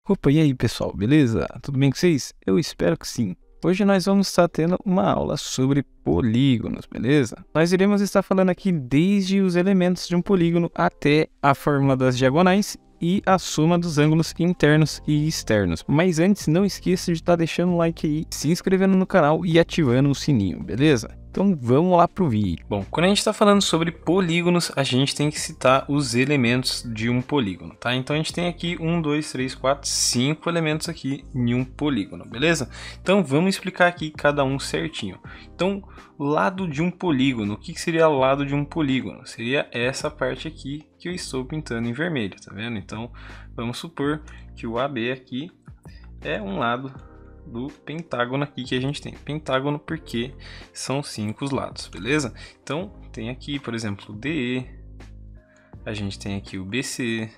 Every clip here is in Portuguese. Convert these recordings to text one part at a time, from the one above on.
Opa, e aí pessoal, beleza? Tudo bem com vocês? Eu espero que sim. Hoje nós vamos estar tendo uma aula sobre polígonos, beleza? Nós iremos estar falando aqui desde os elementos de um polígono até a fórmula das diagonais e a soma dos ângulos internos e externos. Mas antes, não esqueça de estar deixando o like aí, se inscrevendo no canal e ativando o sininho, beleza? Então vamos lá pro vídeo. Bom, quando a gente está falando sobre polígonos, a gente tem que citar os elementos de um polígono, tá? Então a gente tem aqui 1, 2, 3, 4, 5 elementos aqui em um polígono, beleza? Então vamos explicar aqui cada um certinho. Então, lado de um polígono, o que seria lado de um polígono? Seria essa parte aqui que eu estou pintando em vermelho, tá vendo? Então vamos supor que o AB aqui é um lado do pentágono aqui que a gente tem. Pentágono porque são 5 lados, beleza? Então tem aqui, por exemplo, o DE, a gente tem aqui o BC,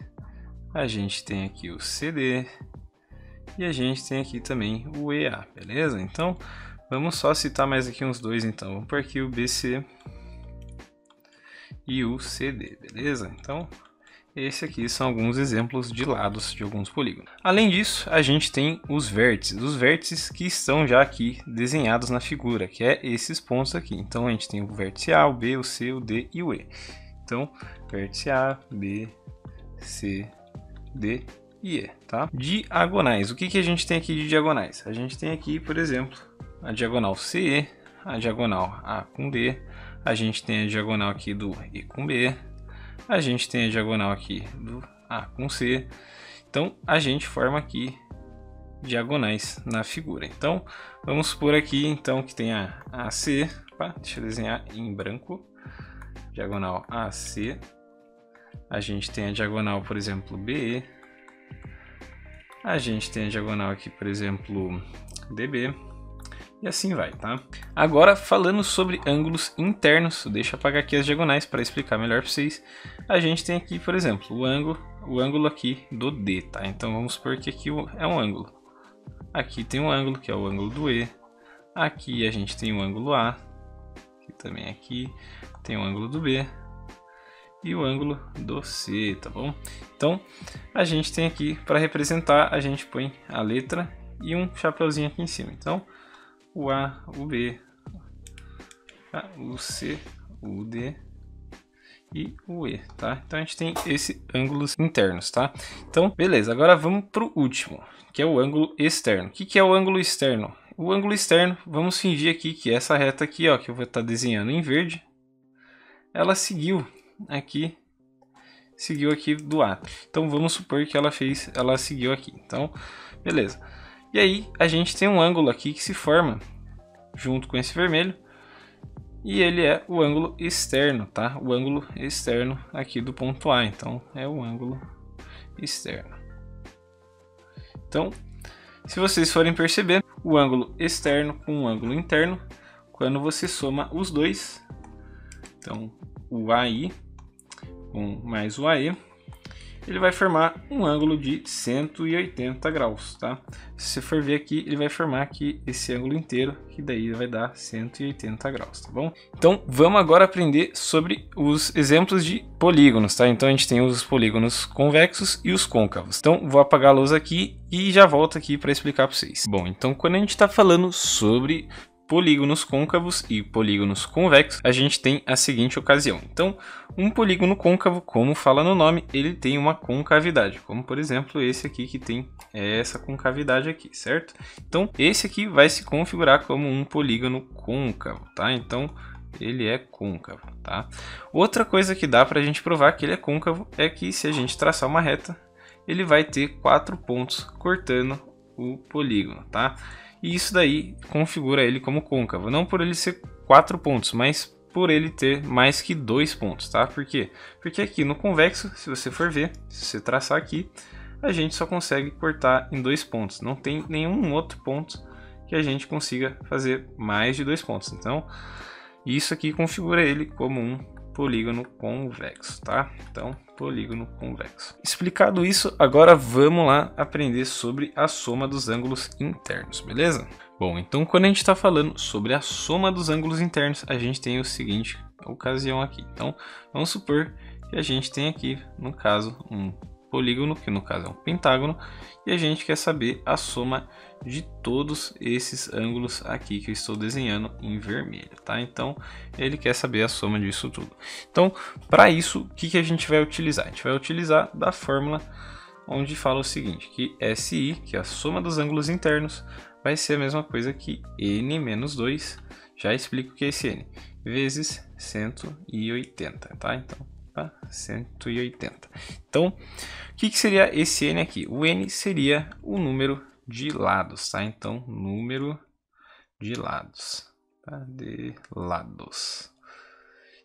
a gente tem aqui o CD e a gente tem aqui também o EA, beleza? Então vamos só citar mais aqui uns dois, então vamos por aqui o BC e o CD, beleza? Então esse aqui são alguns exemplos de lados de alguns polígonos. Além disso, a gente tem os vértices que estão já aqui desenhados na figura, que é esses pontos aqui. Então a gente tem o vértice A, o B, o C, o D e o E. Então, vértice A, B, C, D e E, tá? Diagonais. O que a gente tem aqui de diagonais? A gente tem aqui, por exemplo, a diagonal CE, a diagonal A com D, a gente tem a diagonal aqui do E com B, a gente tem a diagonal aqui do A com C. Então a gente forma aqui diagonais na figura. Então vamos supor aqui então que tem a AC, deixa eu desenhar em branco, diagonal AC. A gente tem a diagonal, por exemplo, BE. A gente tem a diagonal aqui, por exemplo, DB. E assim vai, tá? Agora, falando sobre ângulos internos, deixa eu apagar aqui as diagonais para explicar melhor para vocês. A gente tem aqui, por exemplo, o ângulo aqui do D, tá? Então vamos supor que aqui é um ângulo. Aqui tem um ângulo, que é o ângulo do E. Aqui a gente tem o ângulo A. Aqui tem o ângulo do B. E o ângulo do C, tá bom? Então, a gente tem aqui, para representar, a gente põe a letra e um chapeuzinho aqui em cima. Então, o A, o B, o C, o D e o E, tá? Então a gente tem esses ângulos internos, tá? Então, beleza, agora vamos para o último, que é o ângulo externo. O que é o ângulo externo? O ângulo externo, vamos fingir aqui que essa reta aqui, ó, que eu vou estar desenhando em verde, ela seguiu aqui do A. Então vamos supor que ela seguiu aqui. Então, beleza. E aí a gente tem um ângulo aqui que se forma junto com esse vermelho e ele é o ângulo externo, tá? O ângulo externo aqui do ponto A, então é o ângulo externo. Então, se vocês forem perceber, o ângulo externo com o ângulo interno, quando você soma os dois, então o AI com mais o AE, ele vai formar um ângulo de 180 graus, tá? Se você for ver aqui, ele vai formar aqui esse ângulo inteiro, que daí vai dar 180 graus, tá bom? Então, vamos agora aprender sobre os exemplos de polígonos, tá? Então, a gente tem os polígonos convexos e os côncavos. Então, vou apagar a luz aqui e já volto aqui para explicar para vocês. Bom, então, quando a gente está falando sobre polígonos côncavos e polígonos convexos, a gente tem a seguinte ocasião. Então, um polígono côncavo, como fala no nome, ele tem uma concavidade, como por exemplo esse aqui que tem essa concavidade aqui, certo? Então, esse aqui vai se configurar como um polígono côncavo, tá? Então, ele é côncavo, tá? Outra coisa que dá para a gente provar que ele é côncavo é que se a gente traçar uma reta, ele vai ter 4 pontos cortando o polígono, tá? E isso daí configura ele como côncavo, não por ele ser 4 pontos, mas por ele ter mais que 2 pontos, tá? Por quê? Porque aqui no convexo, se você for ver, se você traçar aqui, a gente só consegue cortar em 2 pontos, não tem nenhum outro ponto que a gente consiga fazer mais de 2 pontos. Então, isso aqui configura ele como um polígono convexo, tá? Então, polígono convexo. Explicado isso, agora vamos lá aprender sobre a soma dos ângulos internos, beleza? Bom, então quando a gente está falando sobre a soma dos ângulos internos, a gente tem o seguinte ocasião aqui. Então, vamos supor que a gente tem aqui, no caso, um polígono, que no caso é um pentágono, e a gente quer saber a soma de todos esses ângulos aqui que eu estou desenhando em vermelho, tá? Então ele quer saber a soma disso tudo. Então, para isso, o que a gente vai utilizar? A gente vai utilizar da fórmula onde fala o seguinte, que SI, que é a soma dos ângulos internos, vai ser a mesma coisa que n menos 2, já explico o que é esse n, vezes 180, tá? Então, 180. Então, o que seria esse n aqui? O n seria o número de lados, tá? Então, número de lados, tá? De lados.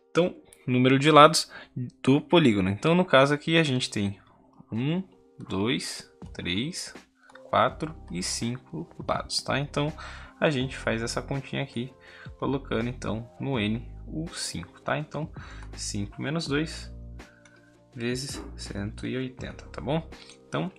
Então, número de lados do polígono. Então, no caso aqui, a gente tem 1, 2, 3, 4 e 5 lados, tá? Então, a gente faz essa continha aqui, colocando então no n o 5, tá? Então, 5 menos 2 vezes 180, tá bom? Então,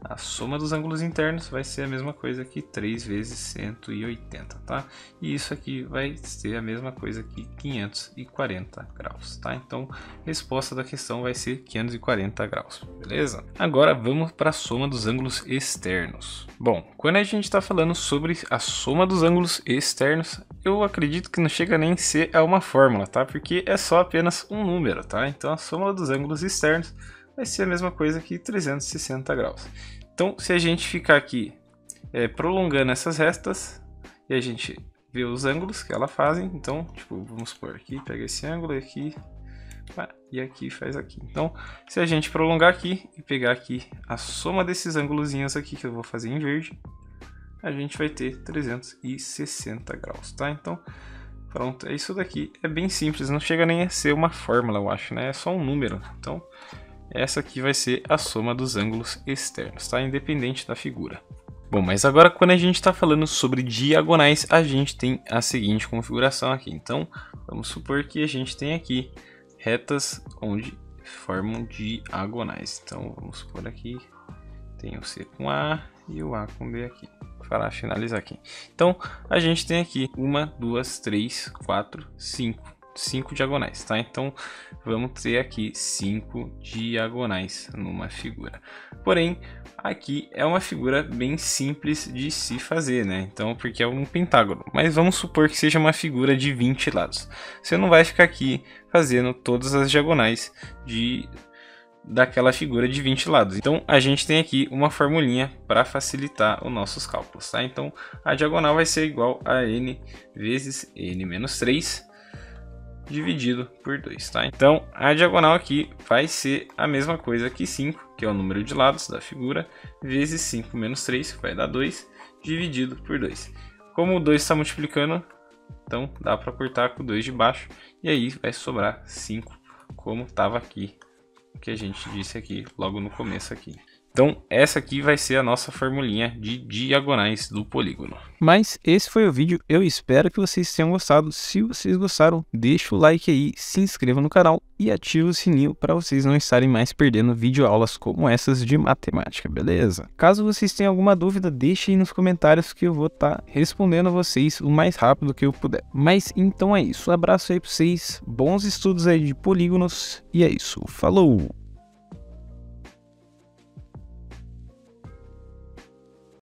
a soma dos ângulos internos vai ser a mesma coisa que 3 vezes 180, tá? E isso aqui vai ser a mesma coisa que 540 graus, tá? Então, a resposta da questão vai ser 540 graus, beleza? Agora, vamos para a soma dos ângulos externos. Bom, quando a gente está falando sobre a soma dos ângulos externos, eu acredito que não chega nem a ser uma fórmula, tá? Porque é só apenas um número, tá? Então, a soma dos ângulos externos vai ser a mesma coisa que 360 graus. Então, se a gente ficar aqui prolongando essas restas, e a gente vê os ângulos que elas fazem, então, tipo, vamos supor aqui, pega esse ângulo aqui, e aqui faz aqui. Então, se a gente prolongar aqui e pegar aqui a soma desses ângulozinhos aqui, que eu vou fazer em verde, a gente vai ter 360 graus, tá? Então, pronto, é isso daqui. É bem simples, não chega nem a ser uma fórmula, eu acho, né? É só um número. Então, essa aqui vai ser a soma dos ângulos externos, tá? Independente da figura. Bom, mas agora quando a gente está falando sobre diagonais, a gente tem a seguinte configuração aqui. Então, vamos supor que a gente tem aqui retas onde formam diagonais. Então, vamos supor aqui, tem o C com A e o A com B aqui, para finalizar aqui. Então, a gente tem aqui 1, 2, 3, 4, 5 diagonais, tá? Então, vamos ter aqui 5 diagonais numa figura. Porém, aqui é uma figura bem simples de se fazer, né? Então, porque é um pentágono. Mas vamos supor que seja uma figura de 20 lados. Você não vai ficar aqui fazendo todas as diagonais daquela figura de 20 lados. Então, a gente tem aqui uma formulinha para facilitar os nossos cálculos, tá? Então, a diagonal vai ser igual a n vezes n menos 3 dividido por 2, tá? Então, a diagonal aqui vai ser a mesma coisa que 5, que é o número de lados da figura, vezes 5 menos 3, que vai dar 2, dividido por 2. Como o 2 está multiplicando, então dá para cortar com o 2 de baixo, e aí vai sobrar 5, como estava aqui, que a gente disse aqui logo no começo aqui. Então, essa aqui vai ser a nossa formulinha de diagonais do polígono. Mas esse foi o vídeo, eu espero que vocês tenham gostado. Se vocês gostaram, deixa o like aí, se inscreva no canal e ative o sininho para vocês não estarem mais perdendo videoaulas como essas de matemática, beleza? Caso vocês tenham alguma dúvida, deixe aí nos comentários que eu vou estar respondendo a vocês o mais rápido que eu puder. Mas então é isso, um abraço aí para vocês, bons estudos aí de polígonos e é isso, falou!